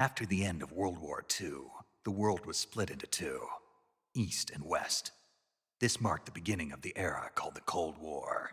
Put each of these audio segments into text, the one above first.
After the end of World War II, the world was split into two, East and West. This marked the beginning of the era called the Cold War.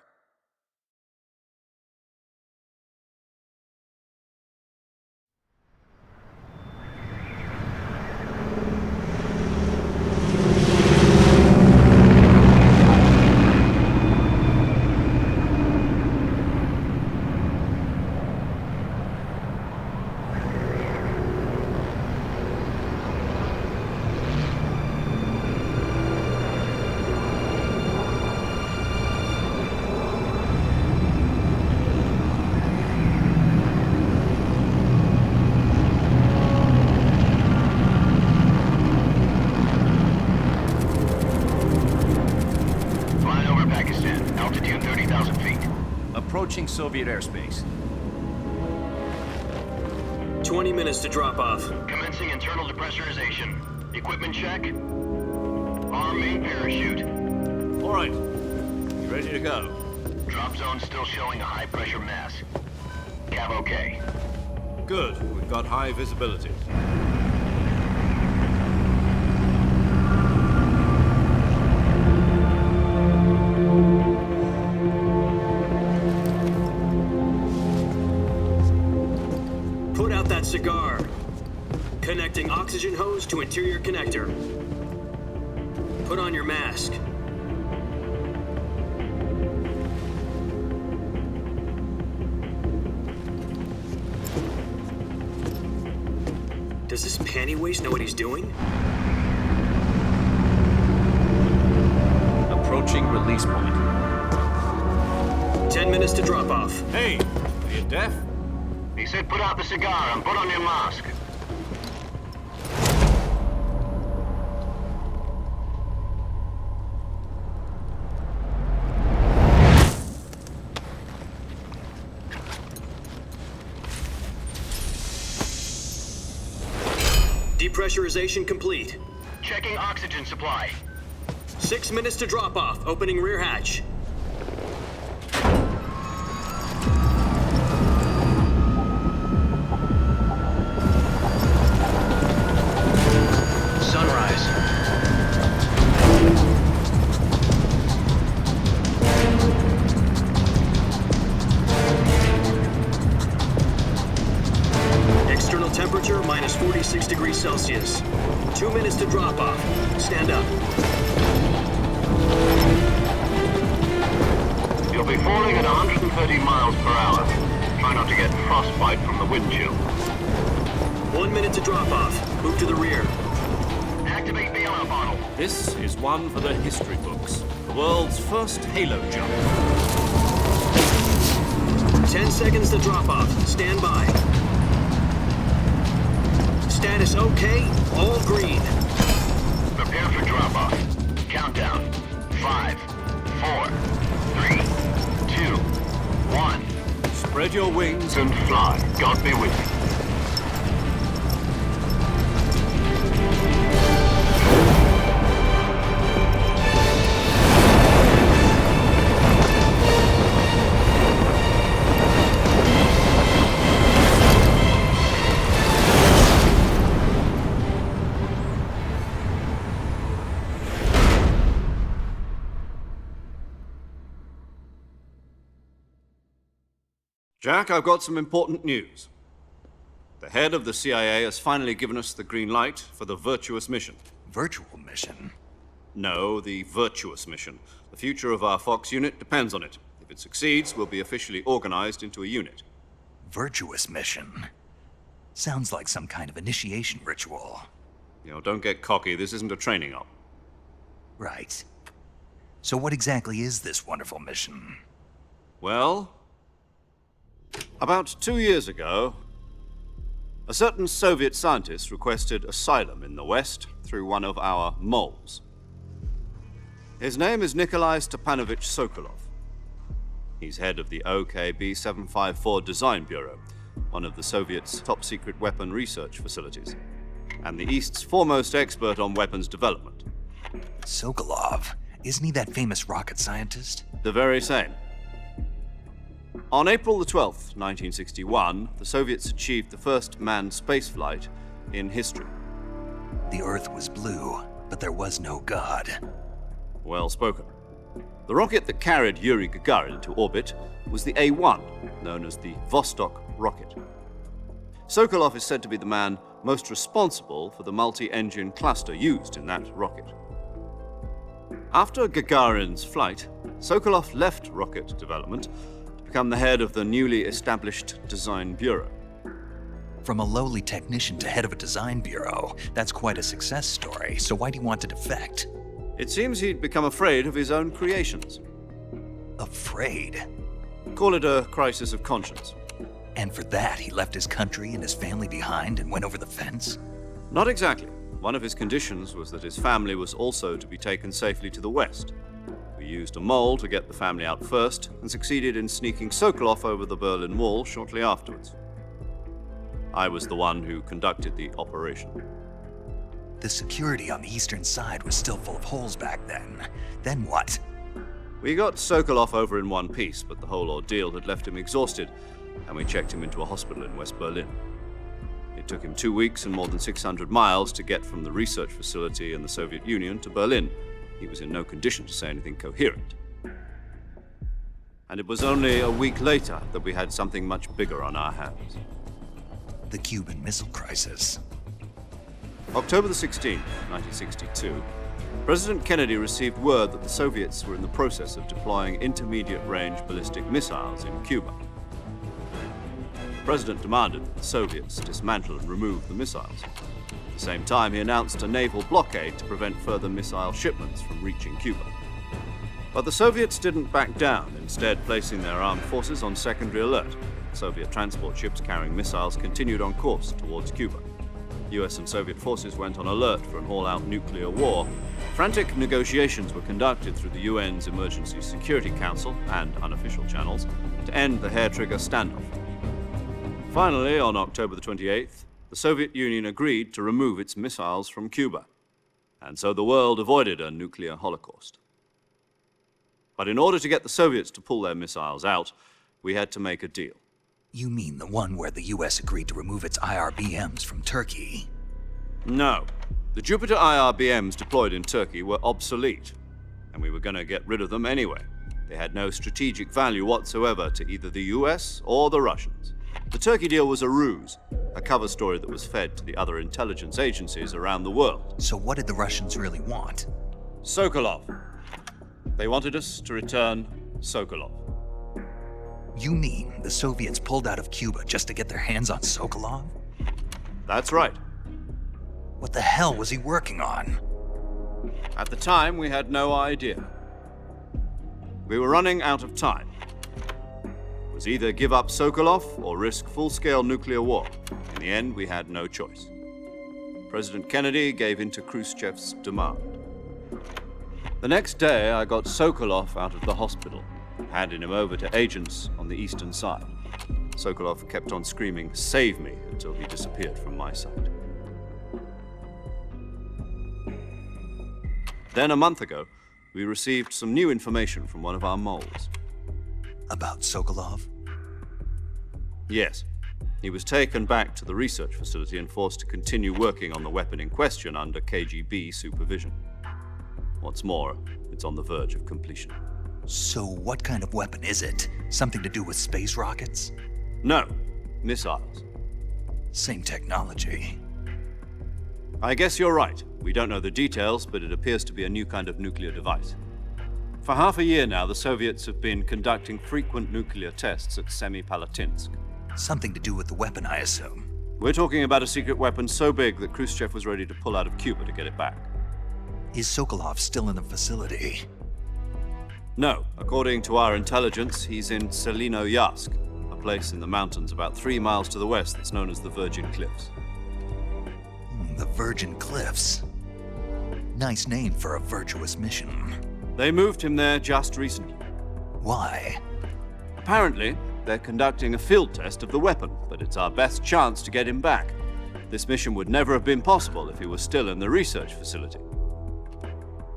Approaching Soviet airspace. 20 minutes to drop off. Commencing internal depressurization. Equipment check. Arm main parachute. All right. You ready to go? Drop zone still showing a high pressure mass. Cav okay. Good. We've got high visibility. Put out that cigar. Connecting oxygen hose to interior connector. Put on your mask. Does this panty waste know what he's doing? Approaching release point. 10 minutes to drop off. Hey, are you deaf? He said put out the cigar and put on your mask. Depressurization complete. Checking oxygen supply. 6 minutes to drop off. Opening rear hatch. Sunrise. External temperature minus 46 degrees Celsius. 2 minutes to drop off. Stand up. You'll be falling at 130 miles per hour. Try not to get frostbite from the wind chill. 1 minute to drop off. Move to the rear. Activate the air bottle. This is one for the history books. The world's first halo jump. 10 seconds to drop off. Stand by. Status okay. All green. Prepare for drop-off. Countdown. 5, 4, 3, 2, 1. Spread your wings And fly. God be with you. Jack, I've got some important news. The head of the CIA has finally given us the green light for the virtuous mission. Virtual mission? No, the virtuous mission. The future of our Fox unit depends on it. If it succeeds, we'll be officially organized into a unit. Virtuous mission? Sounds like some kind of initiation ritual. You know, don't get cocky. This isn't a training op. Right. So what exactly is this wonderful mission? Well, about 2 years ago, a certain Soviet scientist requested asylum in the West through one of our moles. His name is Nikolai Stepanovich Sokolov. He's head of the OKB-754 Design Bureau, one of the Soviets' top-secret weapon research facilities, and the East's foremost expert on weapons development. Sokolov? Isn't he that famous rocket scientist? The very same. On April the 12th, 1961, the Soviets achieved the first manned spaceflight in history. The Earth was blue, but there was no God. Well spoken. The rocket that carried Yuri Gagarin to orbit was the A-1, known as the Vostok rocket. Sokolov is said to be the man most responsible for the multi-engine cluster used in that rocket. After Gagarin's flight, Sokolov left rocket development to become the head of the newly established Design Bureau. From a lowly technician to head of a design bureau, that's quite a success story, so why do you want to defect? It seems he'd become afraid of his own creations. Afraid? Call it a crisis of conscience. And for that, he left his country and his family behind and went over the fence? Not exactly. One of his conditions was that his family was also to be taken safely to the west. We used a mole to get the family out first and succeeded in sneaking Sokolov over the Berlin Wall shortly afterwards. I was the one who conducted the operation. The security on the eastern side was still full of holes back then. Then what? We got Sokolov over in one piece, but the whole ordeal had left him exhausted, and we checked him into a hospital in West Berlin. It took him 2 weeks and more than 600 miles to get from the research facility in the Soviet Union to Berlin. He was in no condition to say anything coherent. And it was only a week later that we had something much bigger on our hands. The Cuban Missile Crisis. October the 16th, 1962, President Kennedy received word that the Soviets were in the process of deploying intermediate-range ballistic missiles in Cuba. The President demanded that the Soviets dismantle and remove the missiles. At the same time, he announced a naval blockade to prevent further missile shipments from reaching Cuba. But the Soviets didn't back down, instead placing their armed forces on secondary alert. Soviet transport ships carrying missiles continued on course towards Cuba. US and Soviet forces went on alert for an all-out nuclear war. Frantic negotiations were conducted through the UN's Emergency Security Council and unofficial channels to end the hair-trigger standoff. Finally, on October the 28th, the Soviet Union agreed to remove its missiles from Cuba, and so the world avoided a nuclear holocaust. But in order to get the Soviets to pull their missiles out, we had to make a deal. You mean the one where the US agreed to remove its IRBMs from Turkey? No. The Jupiter IRBMs deployed in Turkey were obsolete, and we were going to get rid of them anyway. They had no strategic value whatsoever to either the US or the Russians. The Turkey deal was a ruse, a cover story that was fed to the other intelligence agencies around the world. So what did the Russians really want? Sokolov. They wanted us to return Sokolov. You mean the Soviets pulled out of Cuba just to get their hands on Sokolov? That's right. What the hell was he working on? At the time, we had no idea. We were running out of time. It was either give up Sokolov or risk full-scale nuclear war. In the end, we had no choice. President Kennedy gave in to Khrushchev's demand. The next day, I got Sokolov out of the hospital, handing him over to agents on the eastern side. Sokolov kept on screaming, "Save me," until he disappeared from my sight. Then a month ago, we received some new information from one of our moles. About Sokolov? Yes. He was taken back to the research facility and forced to continue working on the weapon in question under KGB supervision. What's more, it's on the verge of completion. So what kind of weapon is it? Something to do with space rockets? No, missiles. Same technology. I guess you're right. We don't know the details, but it appears to be a new kind of nuclear device. For half a year now, the Soviets have been conducting frequent nuclear tests at Semipalatinsk. Something to do with the weapon, I assume. We're talking about a secret weapon so big that Khrushchev was ready to pull out of Cuba to get it back. Is Sokolov still in the facility? No. According to our intelligence, he's in Selinoyarsk, a place in the mountains about 3 miles to the west that's known as the Virgin Cliffs. The Virgin Cliffs. Nice name for a virtuous mission. They moved him there just recently. Why? Apparently, they're conducting a field test of the weapon, but it's our best chance to get him back. This mission would never have been possible if he was still in the research facility.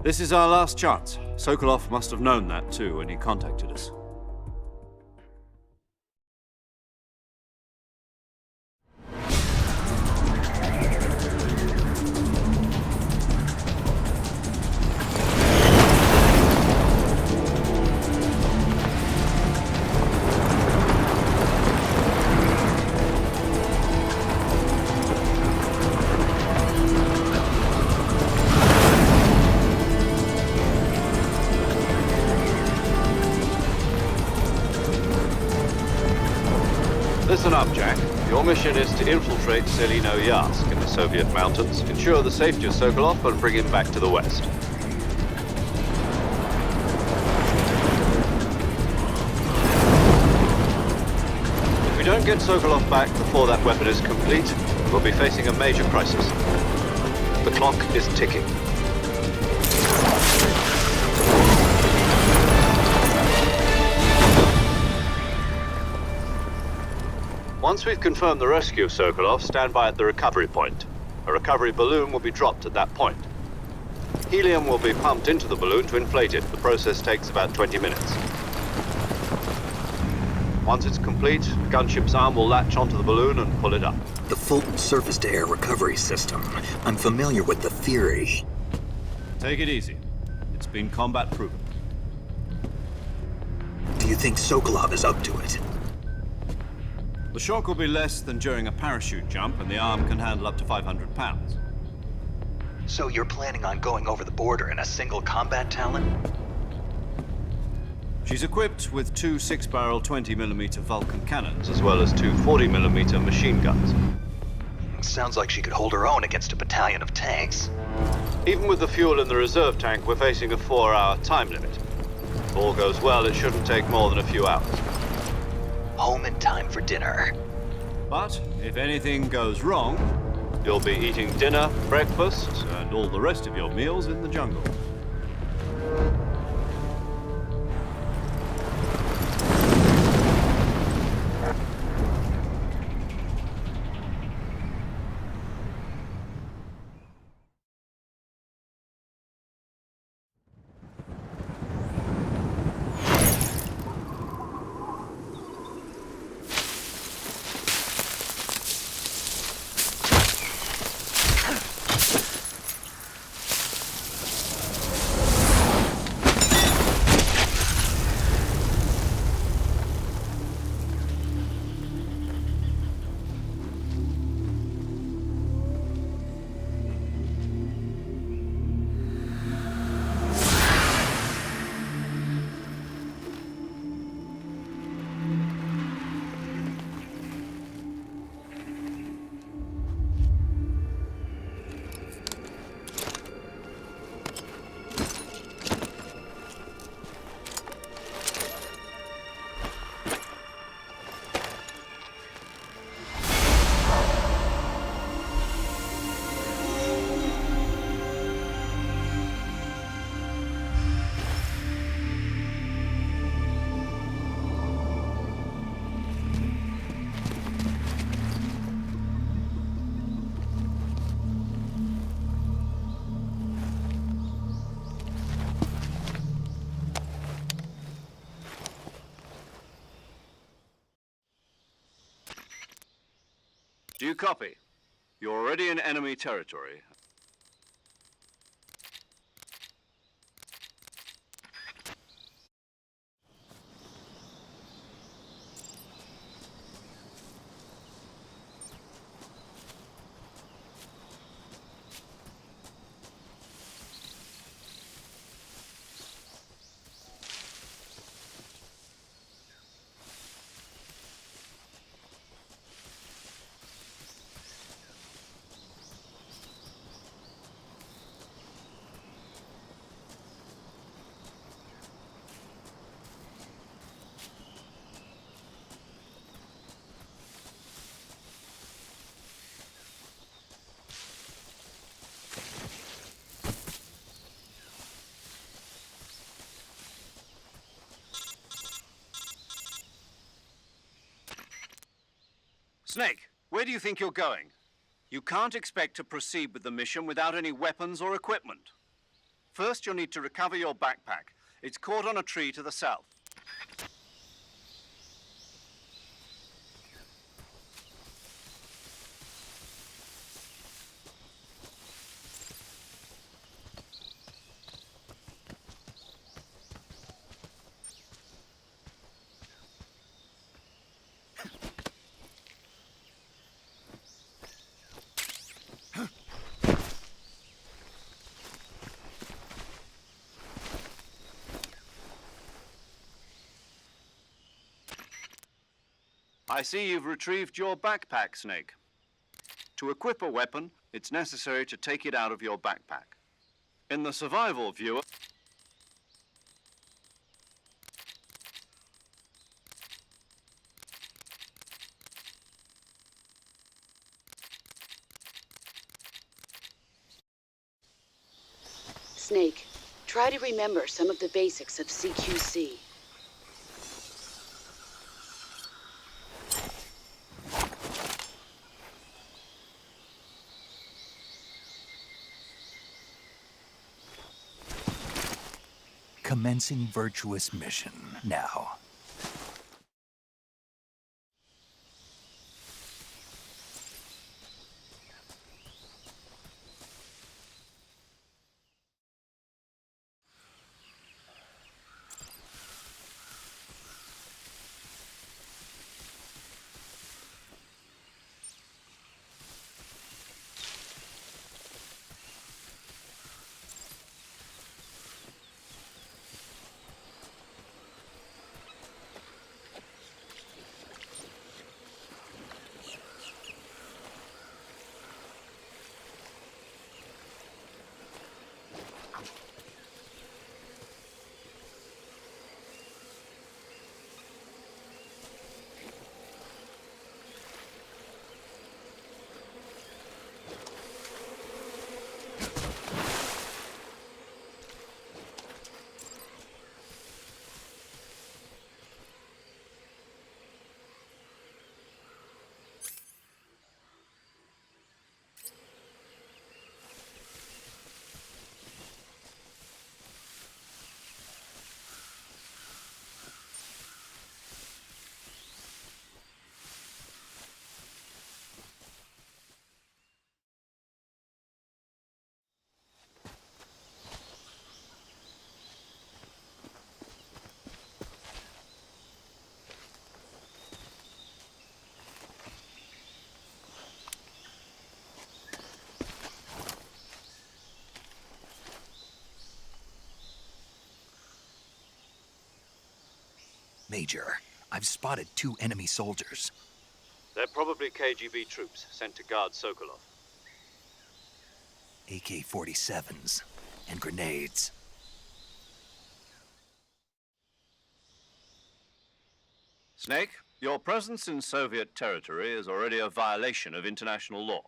This is our last chance. Sokolov must have known that too when he contacted us. Listen up, Jack. Your mission is to infiltrate Selino Yask in the Soviet mountains, ensure the safety of Sokolov, and bring him back to the West. If we don't get Sokolov back before that weapon is complete, we'll be facing a major crisis. The clock is ticking. Once we've confirmed the rescue of Sokolov, stand by at the recovery point. A recovery balloon will be dropped at that point. Helium will be pumped into the balloon to inflate it. The process takes about 20 minutes. Once it's complete, the gunship's arm will latch onto the balloon and pull it up. The Fulton surface-to-air recovery system. I'm familiar with the theory. Take it easy. It's been combat proven. Do you think Sokolov is up to it? The shock will be less than during a parachute jump, and the arm can handle up to 500 pounds. So you're planning on going over the border in a single combat Talon? She's equipped with two 6-barrel 20mm Vulcan cannons, as well as two 40mm machine guns. Sounds like she could hold her own against a battalion of tanks. Even with the fuel in the reserve tank, we're facing a 4-hour time limit. If all goes well, it shouldn't take more than a few hours. Home in time for dinner. But if anything goes wrong, you'll be eating dinner, breakfast, and all the rest of your meals in the jungle. Do you copy? You're already in enemy territory. Snake, where do you think you're going? You can't expect to proceed with the mission without any weapons or equipment. First, you'll need to recover your backpack. It's caught on a tree to the south. I see you've retrieved your backpack, Snake. To equip a weapon, it's necessary to take it out of your backpack. In the survival viewer... Snake, try to remember some of the basics of CQC. Commencing virtuous mission now. Major, I've spotted 2 enemy soldiers. They're probably KGB troops sent to guard Sokolov. AK-47s and grenades. Snake, your presence in Soviet territory is already a violation of international law.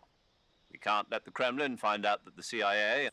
We can't let the Kremlin find out that the CIA...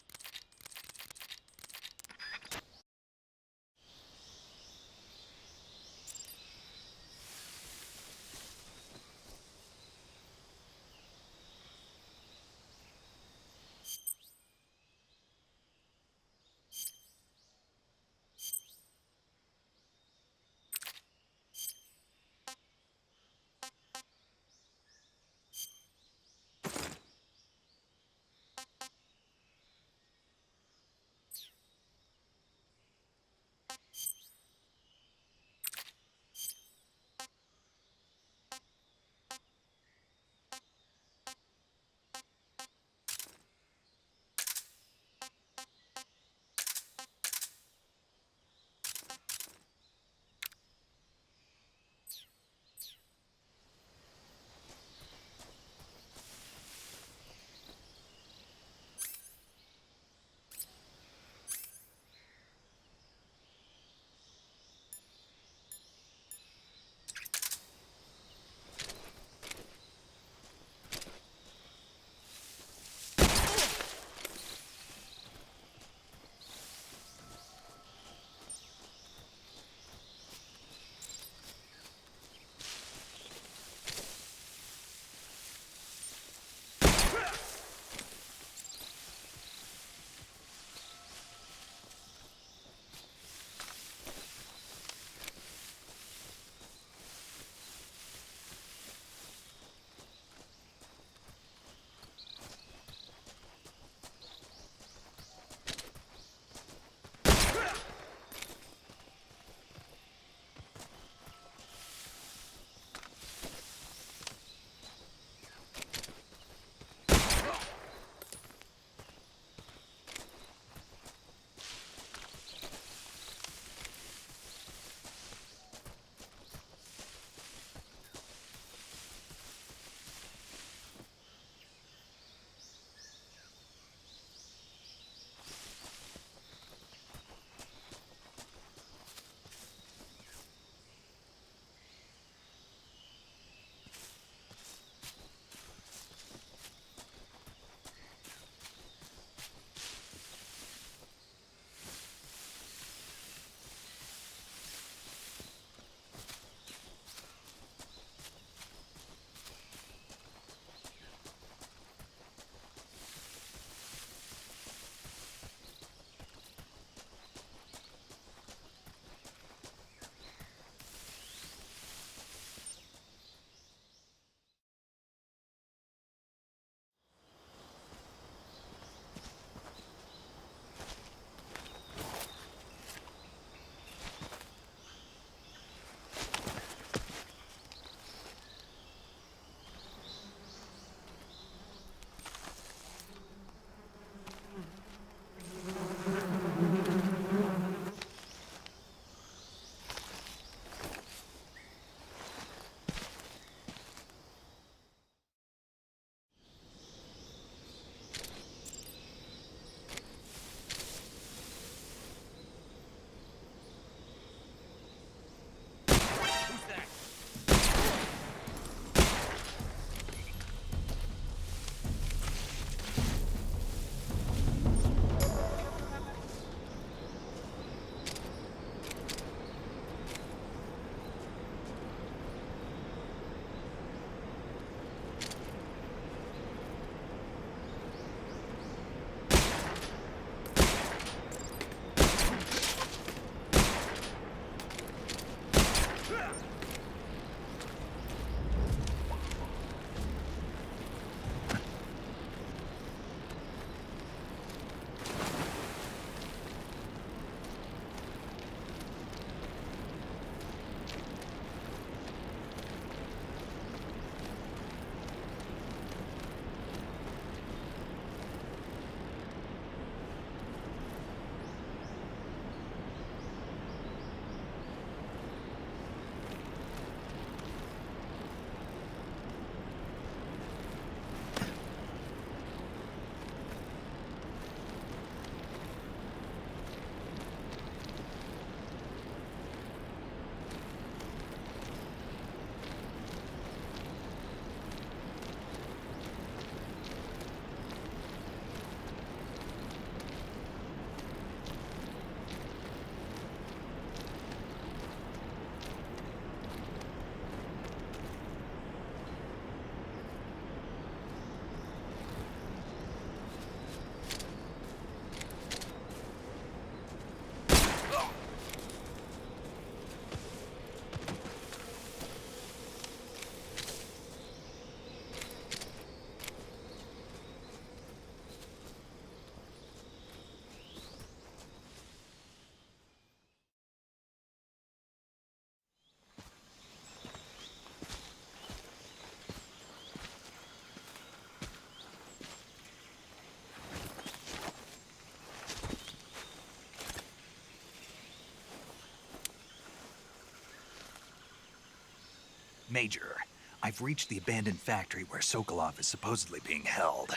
Major, I've reached the abandoned factory where Sokolov is supposedly being held.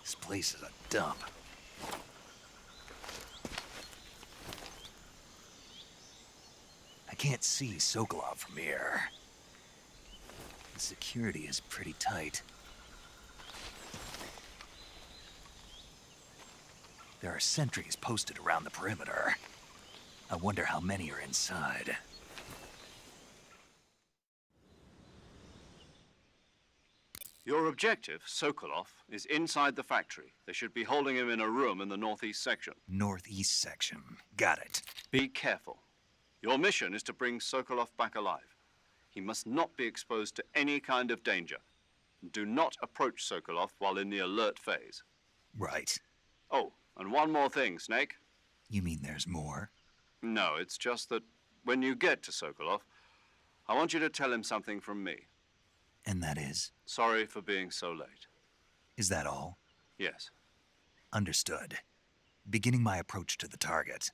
This place is a dump. I can't see Sokolov from here. The security is pretty tight. There are sentries posted around the perimeter. I wonder how many are inside. Your objective, Sokolov, is inside the factory. They should be holding him in a room in the northeast section. Northeast section. Got it. Be careful. Your mission is to bring Sokolov back alive. He must not be exposed to any kind of danger. Do not approach Sokolov while in the alert phase. Right. Oh, and one more thing, Snake. You mean there's more? No, it's just that when you get to Sokolov, I want you to tell him something from me. And that is? Sorry for being so late. Is that all? Yes. Understood. Beginning my approach to the target.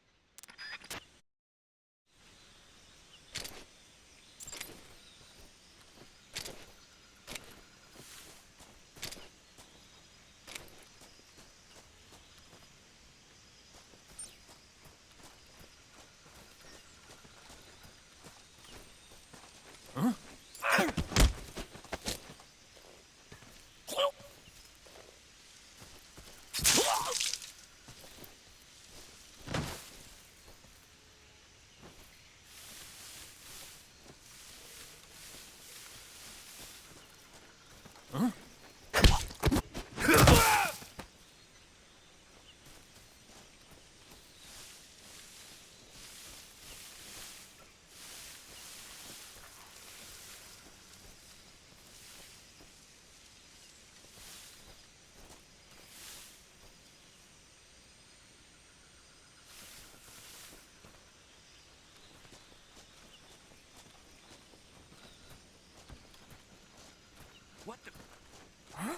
What the? I'm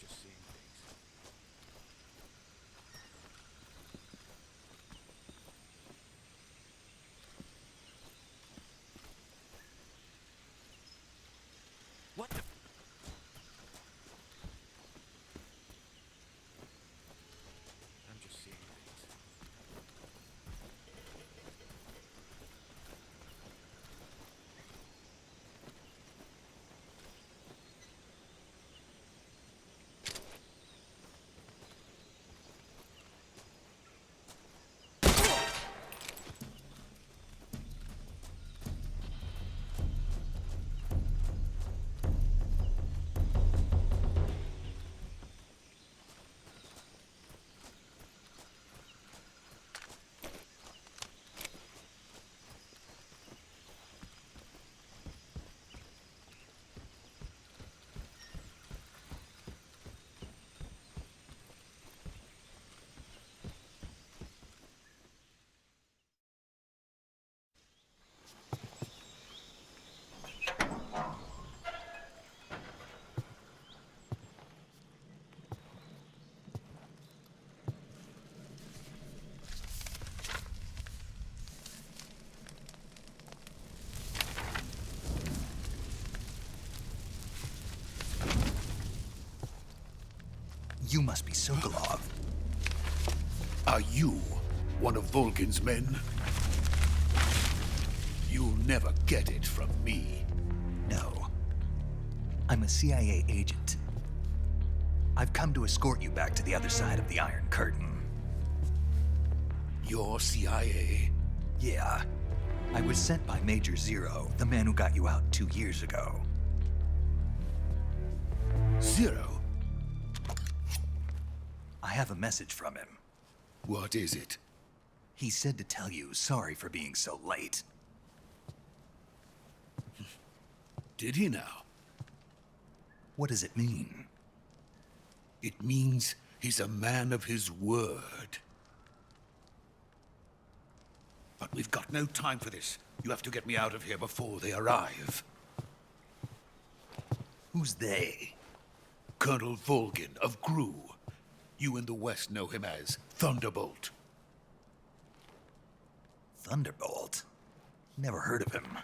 just seeing things. What the? I'm just seeing things. You must be Sokolov. Are you one of Volgin's men? You'll never get it from me. No. I'm a CIA agent. I've come to escort you back to the other side of the Iron Curtain. You're CIA? Yeah. I was sent by Major Zero, the man who got you out 2 years ago. Zero? I have a message from him. What is it? He said to tell you sorry for being so late. Did he now? What does it mean? It means he's a man of his word. But we've got no time for this. You have to get me out of here before they arrive. Who's they? Colonel Volgin of GRU. You in the West know him as Thunderbolt. Thunderbolt? Never heard of him.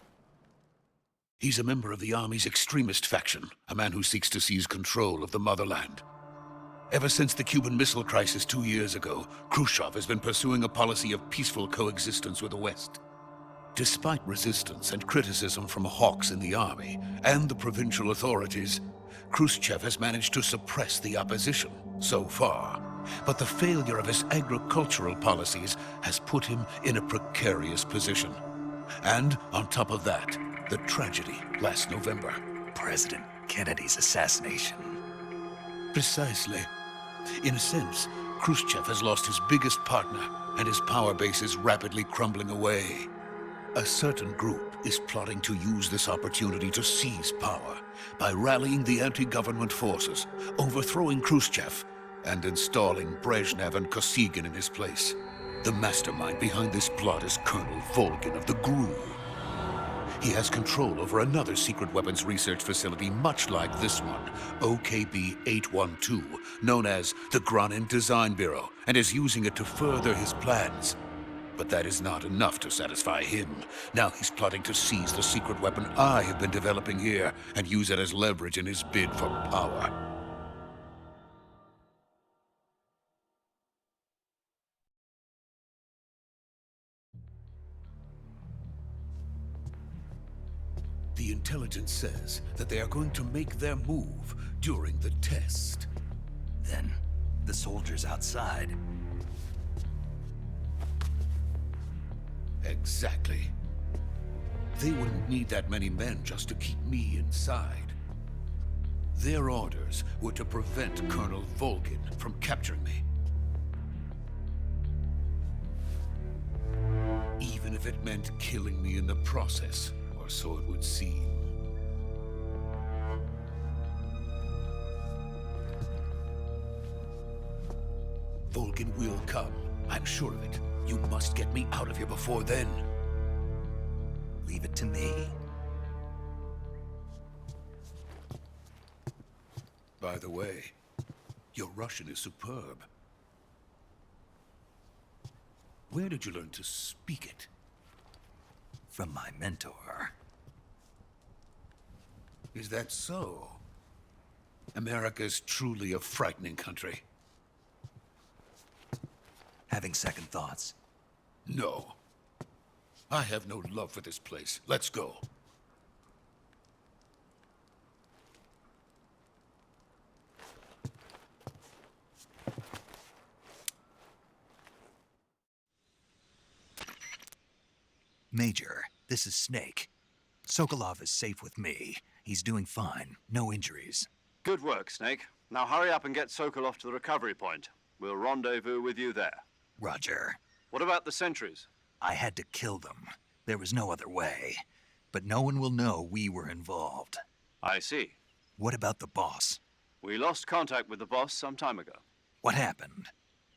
He's a member of the Army's extremist faction, a man who seeks to seize control of the motherland. Ever since the Cuban Missile Crisis 2 years ago, Khrushchev has been pursuing a policy of peaceful coexistence with the West. Despite resistance and criticism from hawks in the army and the provincial authorities, Khrushchev has managed to suppress the opposition so far. But the failure of his agricultural policies has put him in a precarious position. And on top of that, the tragedy last November. President Kennedy's assassination. Precisely. In a sense, Khrushchev has lost his biggest partner, and his power base is rapidly crumbling away. A certain group is plotting to use this opportunity to seize power by rallying the anti-government forces, overthrowing Khrushchev, and installing Brezhnev and Kosygin in his place. The mastermind behind this plot is Colonel Volgin of the GRU. He has control over another secret weapons research facility much like this one, OKB-812, known as the Granin Design Bureau, and is using it to further his plans. But that is not enough to satisfy him. Now he's plotting to seize the secret weapon I have been developing here and use it as leverage in his bid for power. The intelligence says that they are going to make their move during the test. Then, the soldiers outside. Exactly. They wouldn't need that many men just to keep me inside. Their orders were to prevent Colonel Volgin from capturing me. Even if it meant killing me in the process, or so it would seem. Volgin will come. I'm sure of it. You must get me out of here before then. Leave it to me. By the way, your Russian is superb. Where did you learn to speak it? From my mentor. Is that so? America's truly a frightening country. Having second thoughts. No. I have no love for this place. Let's go. Major, this is Snake. Sokolov is safe with me. He's doing fine. No injuries. Good work, Snake. Now hurry up and get Sokolov to the recovery point. We'll rendezvous with you there. Roger. What about the sentries? I had to kill them. There was no other way. But no one will know we were involved. I see. What about the boss? We lost contact with the boss some time ago. What happened?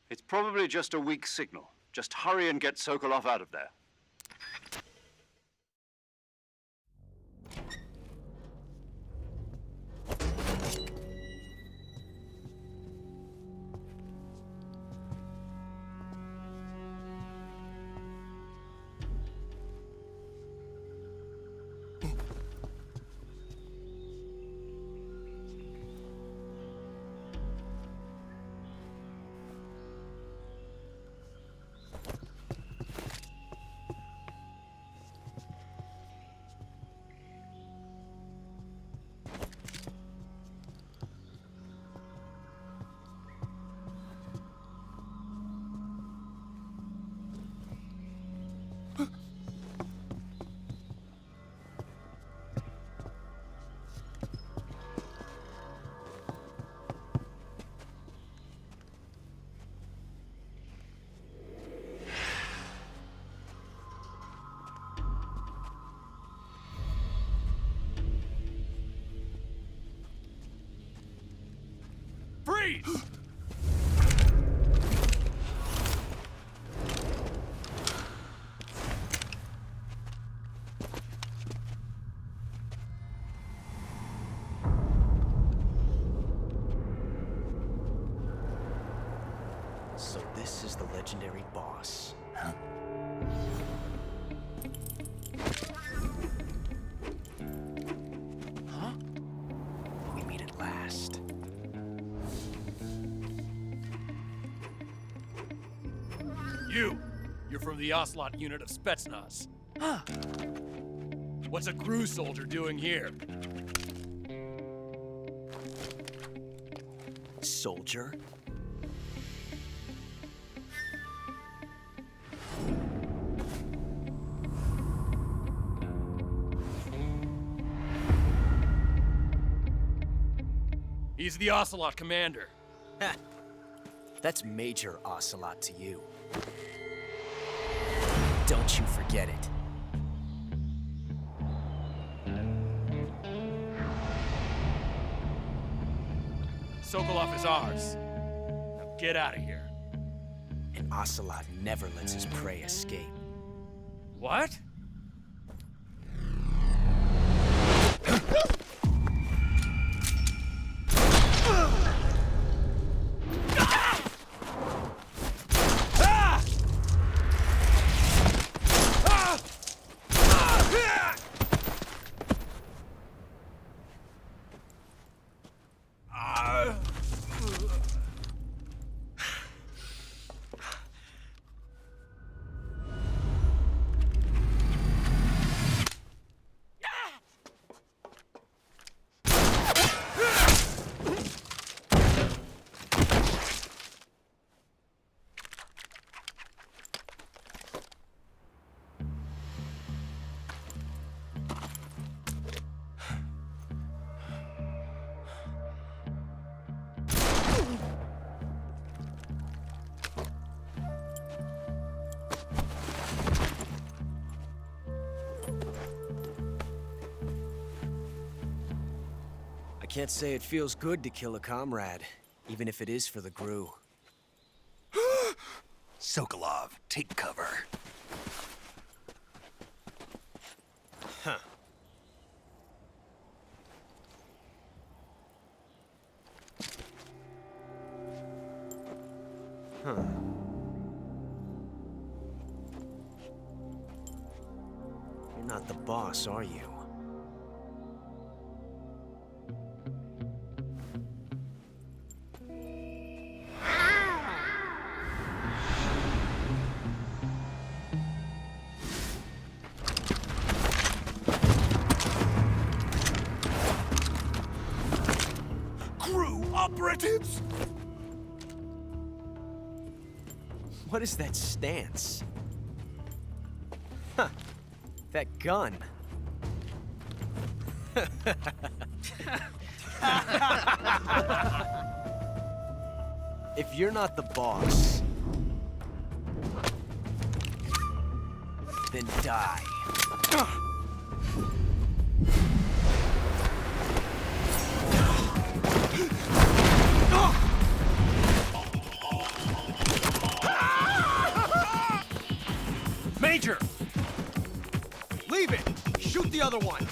It's probably just a weak signal. Just hurry and get Sokolov out of there. Freeze! So this is the legendary boss. Huh? last. You're from the Ocelot unit of Spetsnaz. What's a crew soldier doing here? Soldier? He's the Ocelot commander. Ha! That's Major Ocelot to you. Don't you forget it. Sokolov is ours. Now get out of here. And Ocelot never lets his prey escape. What? I can't say it feels good to kill a comrade, even if it is for the GRU. Sokolov, take cover. Huh. Huh. You're not the boss, are you? GRU operatives! What is that stance? Huh. That gun. If you're not the boss, then die. Major! Leave it! Shoot the other one!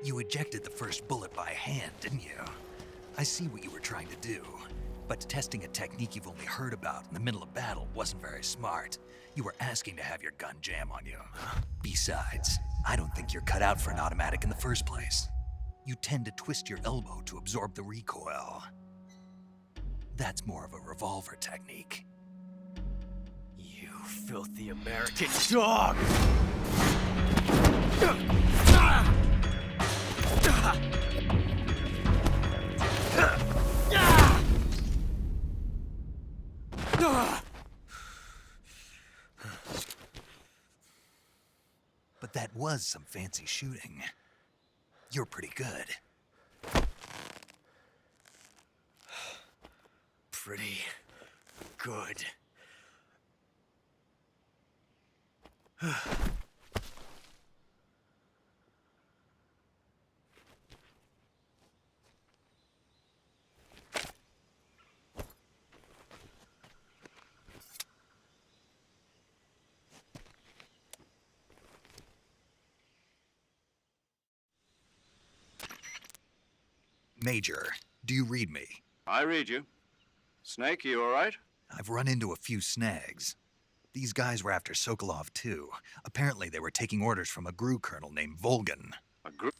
You ejected the first bullet by hand, didn't you? I see what you were trying to do. But testing a technique you've only heard about in the middle of battle wasn't very smart. You were asking to have your gun jam on you. Besides, I don't think you're cut out for an automatic in the first place. You tend to twist your elbow to absorb the recoil. That's more of a revolver technique. You... filthy American dog! But that was some fancy shooting. You're pretty good. Pretty good. Major, do you read me? I read you. Snake, you all right? I've run into a few snags. These guys were after Sokolov too. Apparently they were taking orders from a GRU colonel named Volgan. A group.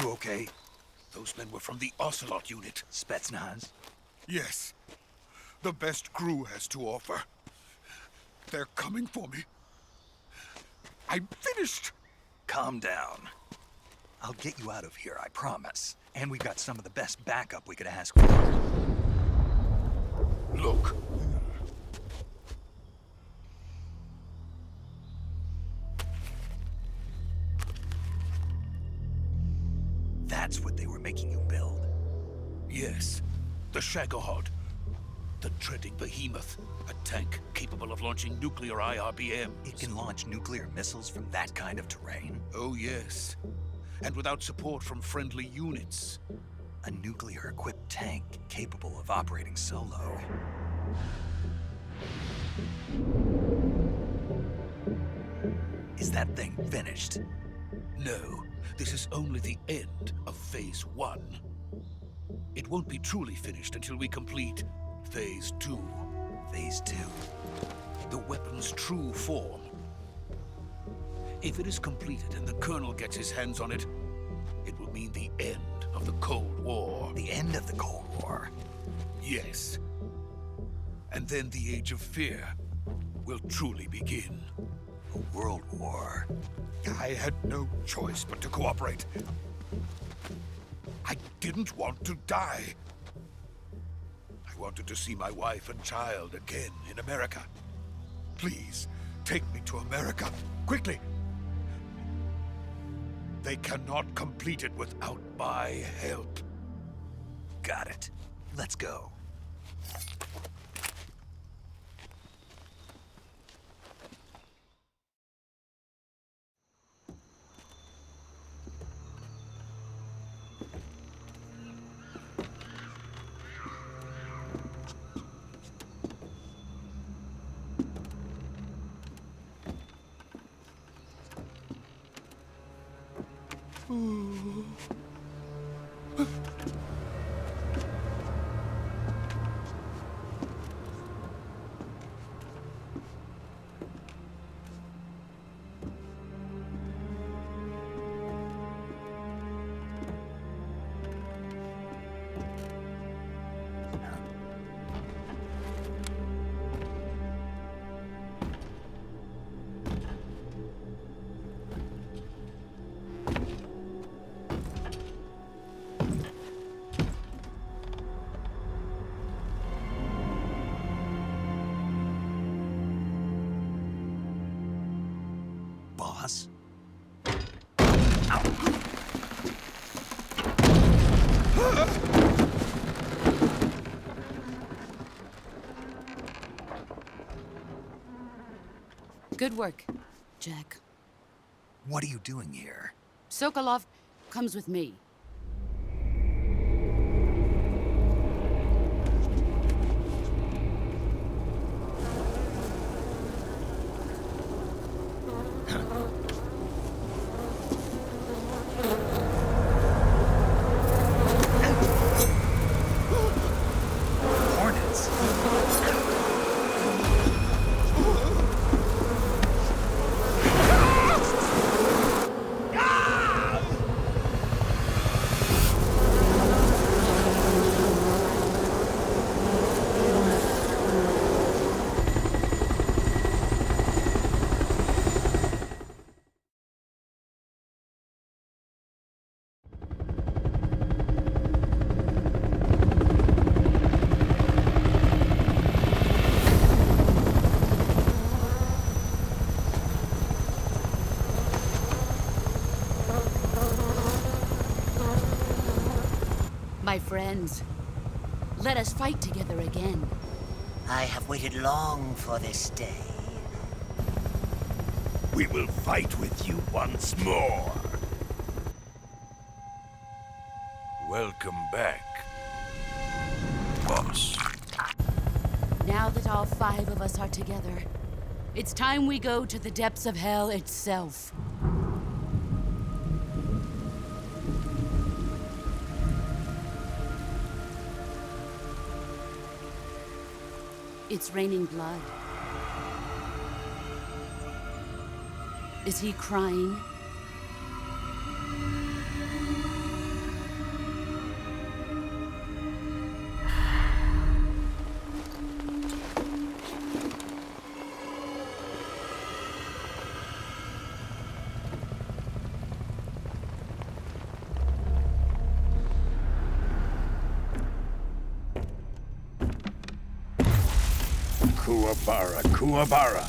You okay? Those men were from the Ocelot unit. Spetsnaz? Yes. The best GRU has to offer. They're coming for me. I'm finished. Calm down. I'll get you out of here, I promise. And we got some of the best backup we could ask for. Look. That's what they were making you build? Yes. The Shagohod. The dreading behemoth. A tank capable of launching nuclear IRBMs. It can launch nuclear missiles from that kind of terrain? Oh, yes. And without support from friendly units. A nuclear-equipped tank capable of operating solo. Is that thing finished? No. This is only the end of Phase 1. It won't be truly finished until we complete Phase 2. Phase 2? The weapon's true form. If it is completed and the Colonel gets his hands on it, it will mean the end of the Cold War. The end of the Cold War? Yes. And then the Age of Fear will truly begin. A world war? I had no choice but to cooperate. I didn't want to die. I wanted to see my wife and child again in America. Please, take me to America, quickly. They cannot complete it without my help. Got it. Let's go. Boss? Good work, Jack. What are you doing here? Sokolov comes with me. my friends. Let us fight together again. I have waited long for this day. We will fight with you once more. Welcome back, boss. Now that all 5 of us are together, it's time we go to the depths of hell itself. It's raining blood. Is he crying? Kuwabara, Kuwabara.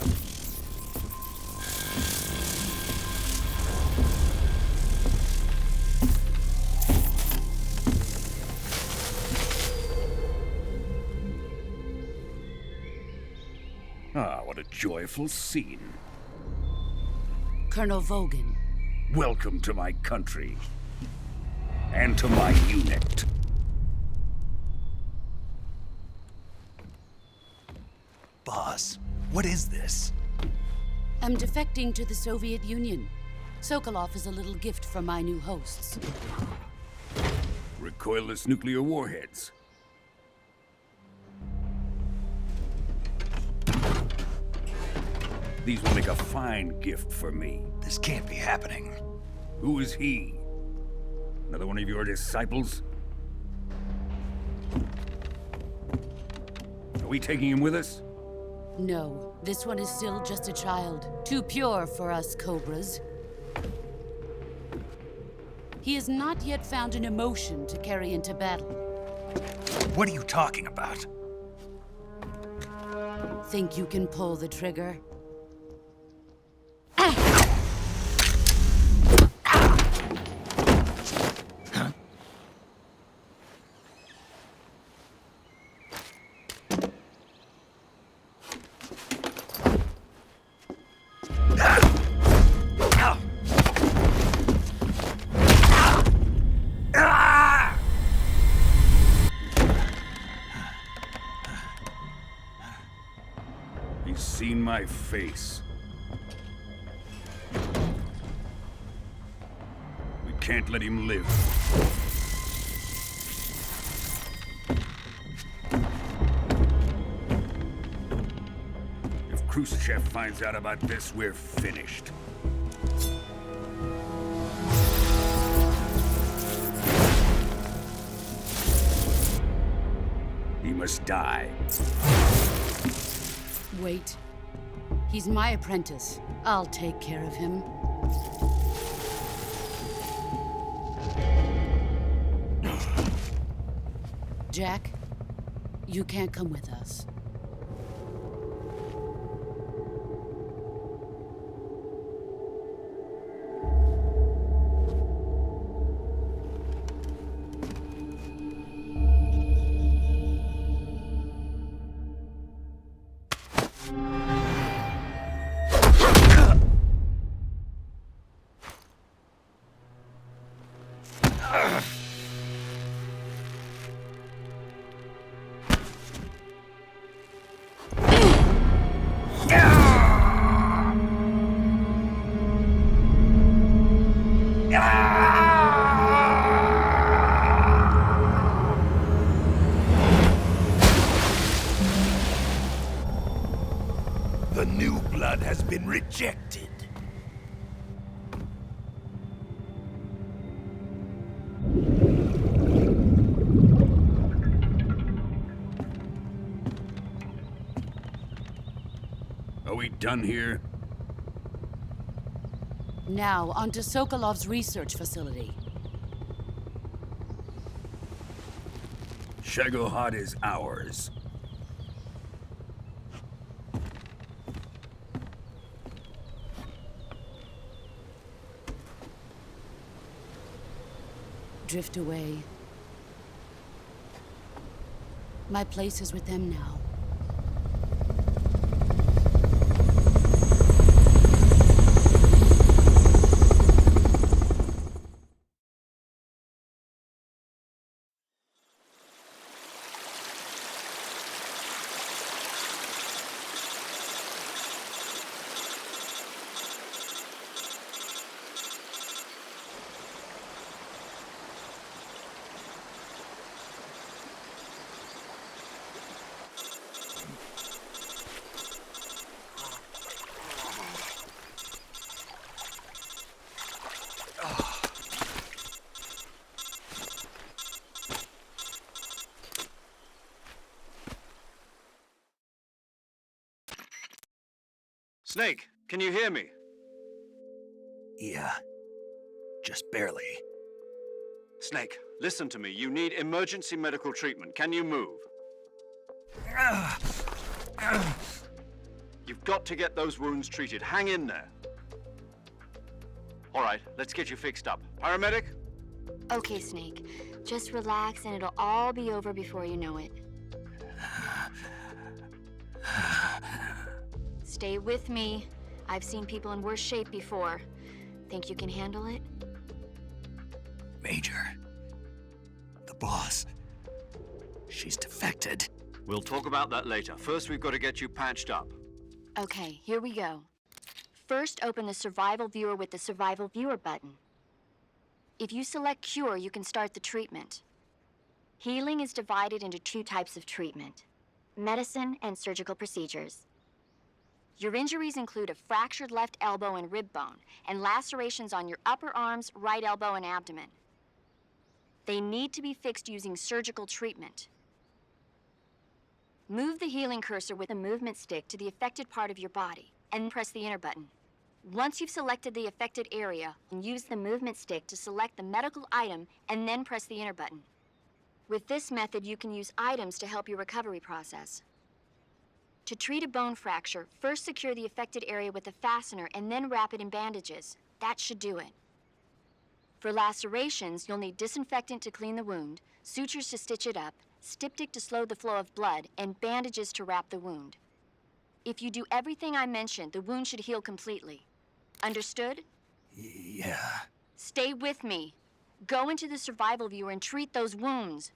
Ah, what a joyful scene. Colonel Vogan. Welcome to my country. And to my unit. Boss, what is this? I'm defecting to the Soviet Union. Sokolov is a little gift for my new hosts. Recoilless nuclear warheads. These will make a fine gift for me. This can't be happening. Who is he? Another one of your disciples? Are we taking him with us? No, this one is still just a child. Too pure for us Cobras. He has not yet found an emotion to carry into battle. What are you talking about? Think you can pull the trigger? He's seen my face. We can't let him live. If Khrushchev finds out about this, we're finished. He must die. Wait. He's my apprentice. I'll take care of him. Jack, you can't come with us. The new blood has been rejected. Are we done here? Now, onto Sokolov's research facility. Shagohod is ours. Drift away. My place is with them now. Snake, can you hear me? Yeah. Just barely. Snake, listen to me. You need emergency medical treatment. Can you move? You've got to get those wounds treated. Hang in there. All right, let's get you fixed up. Paramedic? Okay, Snake. Just relax and it'll all be over before you know it. Stay with me. I've seen people in worse shape before. Think you can handle it? Major. The boss. She's defected. We'll talk about that later. First, we've got to get you patched up. Okay, here we go. First, open the Survival Viewer with the Survival Viewer button. If you select Cure, you can start the treatment. Healing is divided into two types of treatment: medicine and surgical procedures. Your injuries include a fractured left elbow and rib bone, and lacerations on your upper arms, right elbow, and abdomen. They need to be fixed using surgical treatment. Move the healing cursor with the movement stick to the affected part of your body, and press the enter button. Once you've selected the affected area, use the movement stick to select the medical item, and then press the enter button. With this method, you can use items to help your recovery process. To treat a bone fracture, first secure the affected area with a fastener and then wrap it in bandages. That should do it. For lacerations, you'll need disinfectant to clean the wound, sutures to stitch it up, styptic to slow the flow of blood, and bandages to wrap the wound. If you do everything I mentioned, the wound should heal completely. Understood? Yeah. Stay with me. Go into the Survival Viewer and treat those wounds.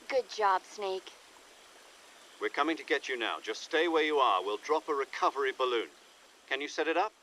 Good job, Snake. We're coming to get you now. Just stay where you are. We'll drop a recovery balloon. Can you set it up?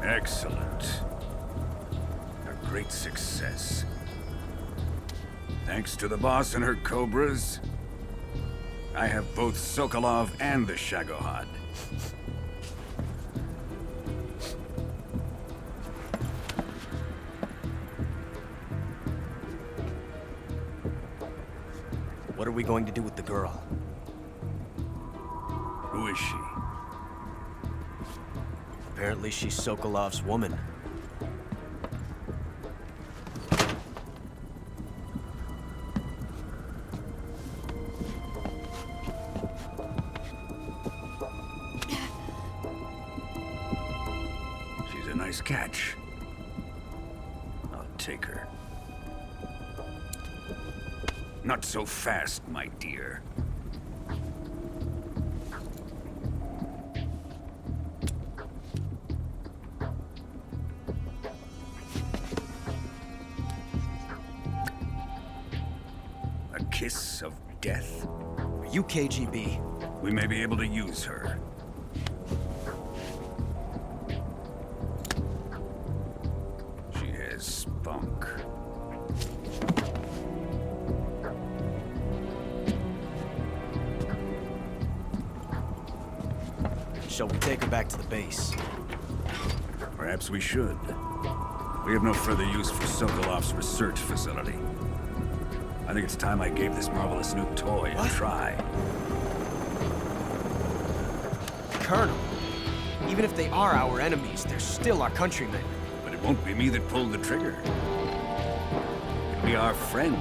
Excellent. A great success. Thanks to the boss and her cobras, I have both Sokolov and the Shagohod. What are we going to do with the girl? Who is she? Apparently she's Sokolov's woman. She's a nice catch. I'll take her. Not so fast, my dear. A kiss of death? Are you KGB? We may be able to use her. She has spunk. Shall we take her back to the base? Perhaps we should. We have no further use for Sokolov's research facility. I think it's time I gave this marvelous new toy a try. Colonel, even if they are our enemies, they're still our countrymen. But it won't be me that pulled the trigger. It'll be our friend,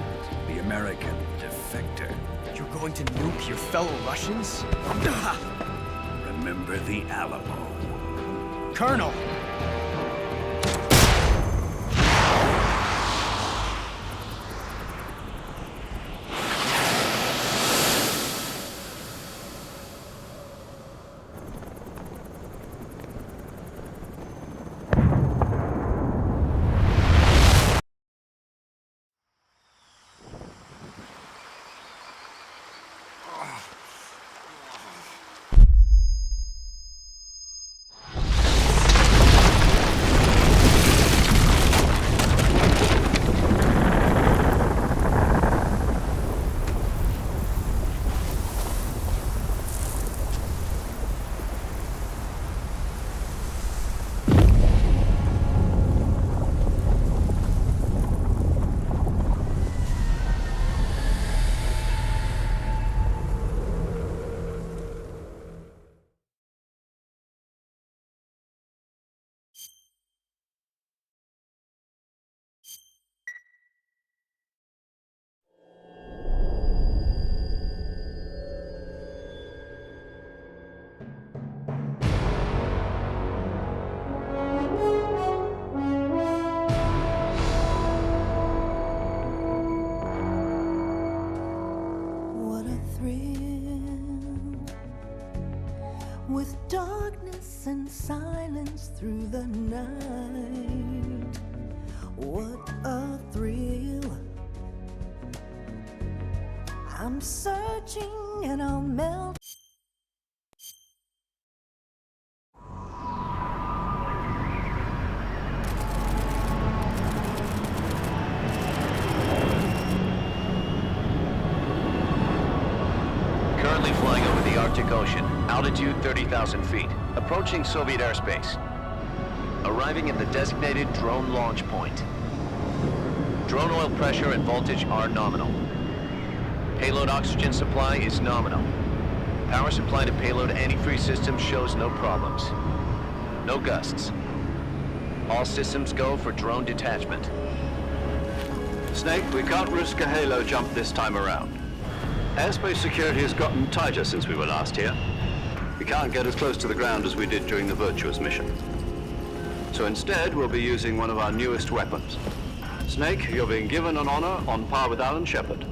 the American defector. You're going to nuke your fellow Russians? Remember the Alamo. Colonel! With darkness and silence through the night. What a thrill. I'm searching and I'll melt. Currently flying over the Arctic Ocean. Altitude 30,000 feet. Approaching Soviet airspace. Arriving at the designated drone launch point. Drone oil pressure and voltage are nominal. Payload oxygen supply is nominal. Power supply to payload antifreeze system shows no problems. No gusts. All systems go for drone detachment. Snake, we can't risk a halo jump this time around. Airspace security has gotten tighter since we were last here. We can't get as close to the ground as we did during the Virtuous mission. So instead, we'll be using one of our newest weapons. Snake, you're being given an honor on par with Alan Shepard.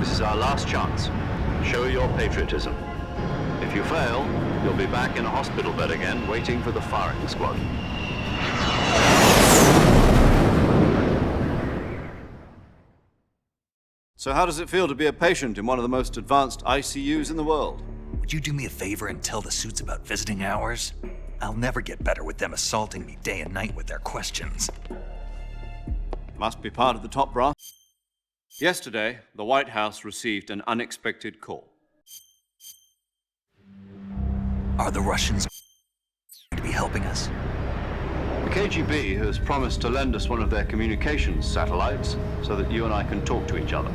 This is our last chance. Show your patriotism. If you fail, you'll be back in a hospital bed again, waiting for the firing squad. So how does it feel to be a patient in one of the most advanced ICUs in the world? Would you do me a favor and tell the suits about visiting hours? I'll never get better with them assaulting me day and night with their questions. Must be part of the top brass. Yesterday, the White House received an unexpected call. Are the Russians going to be helping us? The KGB has promised to lend us one of their communications satellites so that you and I can talk to each other.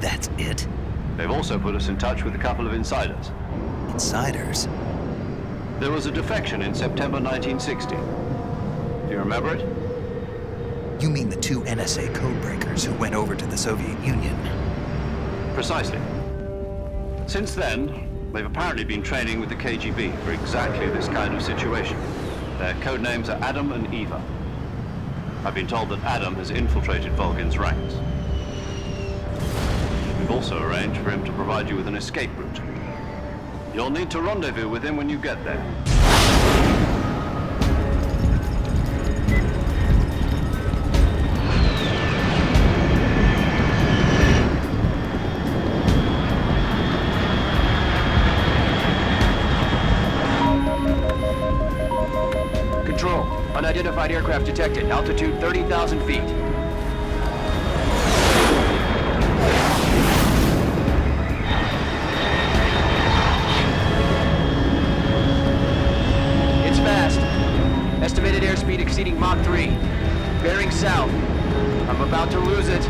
That's it? They've also put us in touch with a couple of insiders. Insiders? There was a defection in September 1960. Do you remember it? You mean the two NSA codebreakers who went over to the Soviet Union? Precisely. Since then, they've apparently been training with the KGB for exactly this kind of situation. Their code names are Adam and Eva. I've been told that Adam has infiltrated Volgin's ranks. We've also arranged for him to provide you with an escape route. You'll need to rendezvous with him when you get there. Control. Unidentified aircraft detected. Altitude 30,000 feet. It's fast. Estimated airspeed exceeding Mach 3. Bearing south. I'm about to lose it.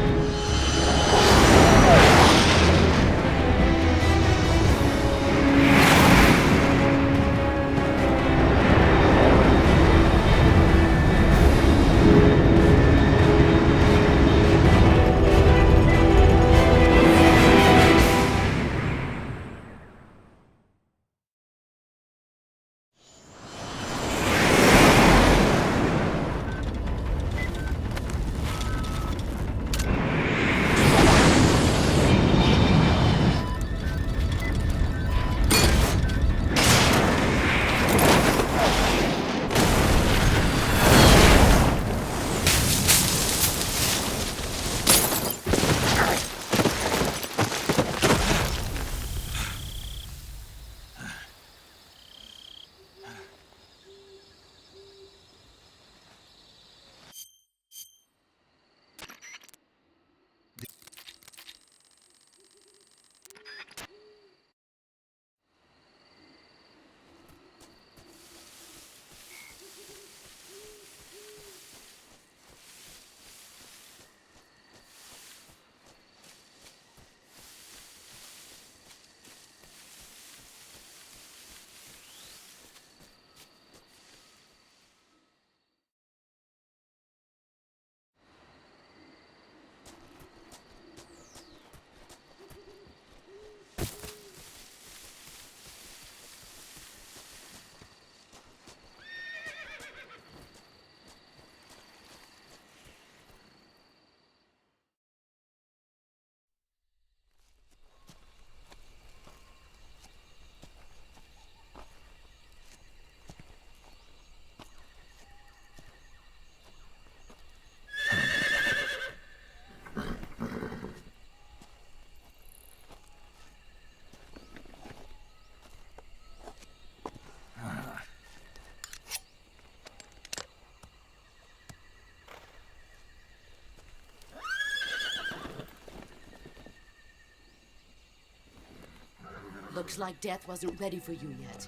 Looks like death wasn't ready for you yet.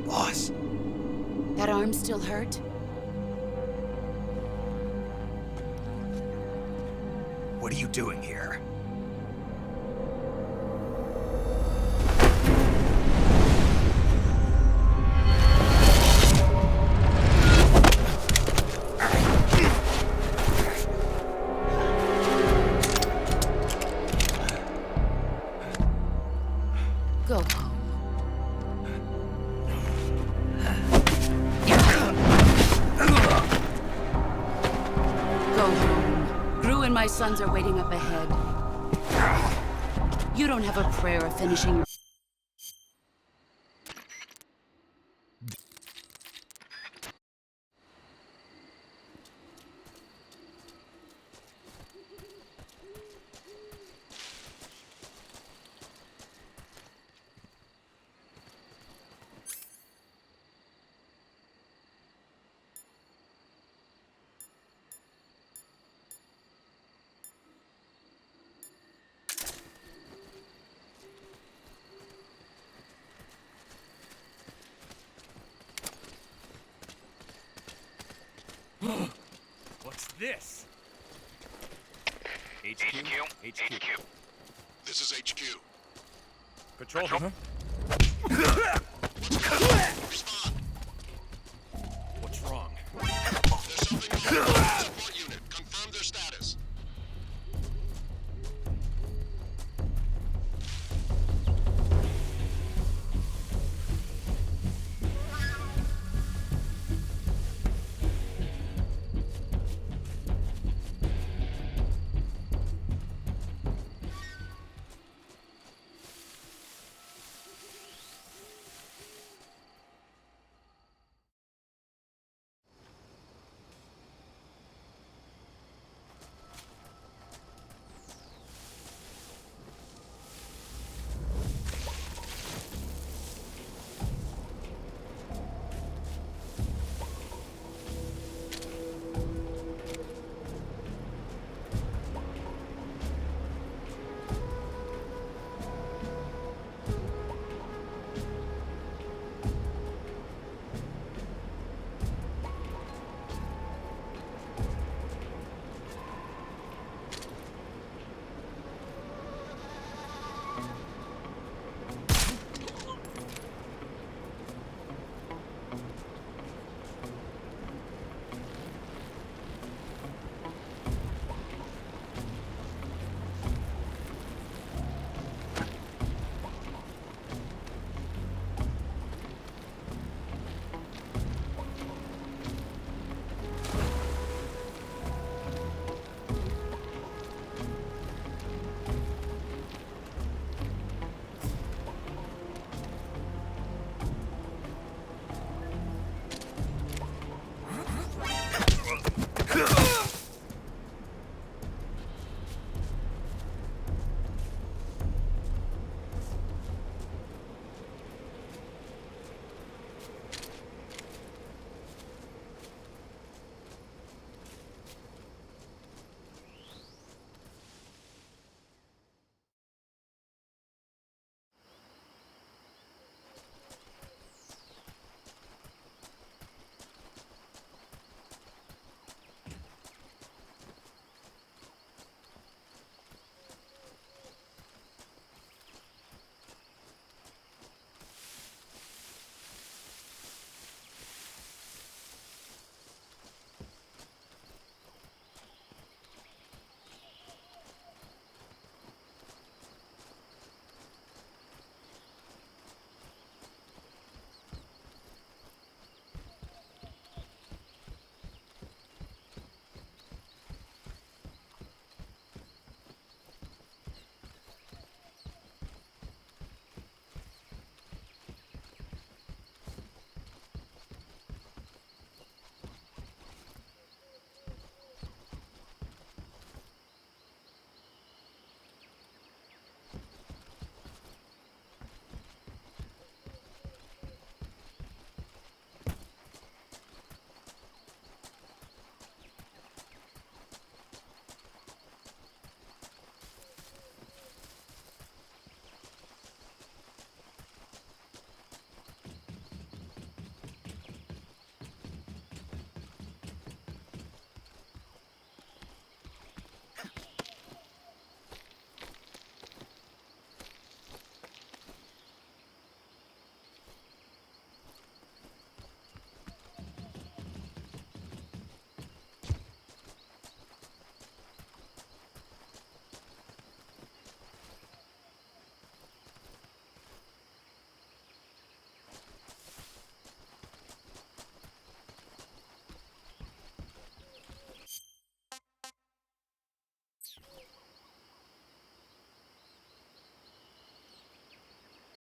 Boss. That arm still hurt? What are you doing here? Go home. Go home. Gru and my sons are waiting up ahead. You don't have a prayer of finishing. What's this? HQ. This is HQ. Patrol. Huh? Respond